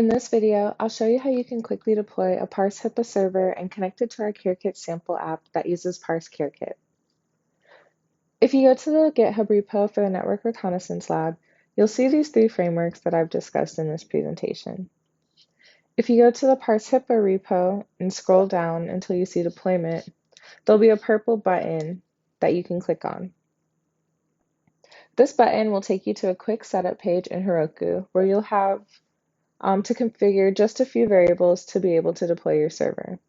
In this video, I'll show you how you can quickly deploy a parse-hipaa server and connect it to our CareKit sample app that uses parse CareKit. If you go to the GitHub repo for the Network Reconnaissance Lab, you'll see these three frameworks that I've discussed in this presentation. If you go to the parse-hipaa repo and scroll down until you see deployment, there'll be a purple button that you can click on. This button will take you to a quick setup page in Heroku where you'll have to configure just a few variables to be able to deploy your server.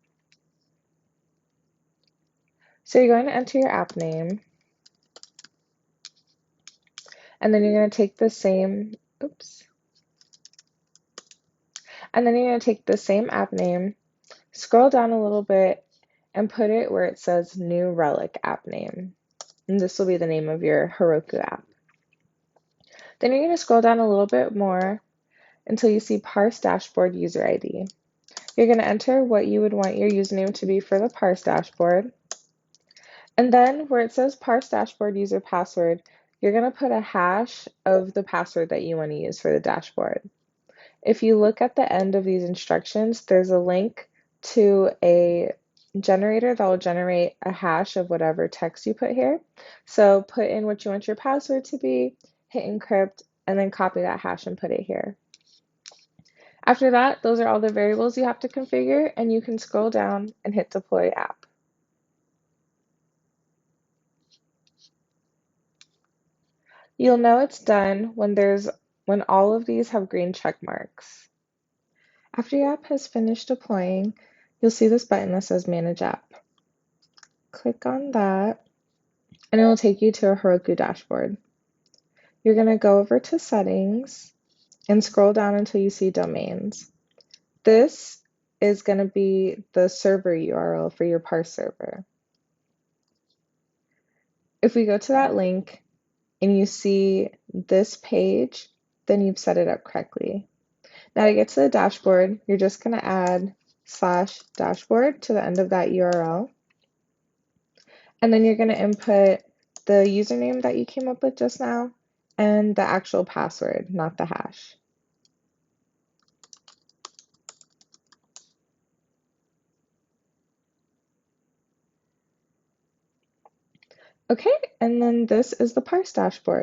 So you're going to enter your app name, and then you're going to take the same, app name, scroll down a little bit, and put it where it says New Relic app name. And this will be the name of your Heroku app. Then you're going to scroll down a little bit more until you see Parse Dashboard User ID. You're going to enter what you would want your username to be for the Parse dashboard. And then where it says Parse Dashboard User Password, you're going to put a hash of the password that you want to use for the dashboard. If you look at the end of these instructions, there's a link to a generator that will generate a hash of whatever text you put here. So put in what you want your password to be, hit encrypt, and then copy that hash and put it here. After that, those are all the variables you have to configure, and you can scroll down and hit Deploy App. You'll know it's done when all of these have green check marks. After your app has finished deploying, you'll see this button that says Manage App. Click on that, and it will take you to a Heroku dashboard. You're going to go over to Settings and scroll down until you see Domains. This is going to be the server URL for your parse server. If we go to that link and you see this page, then you've set it up correctly. Now to get to the dashboard, you're just going to add /dashboard to the end of that URL. And then you're going to input the username that you came up with just now and the actual password, not the hash. Okay, and then this is the parse dashboard.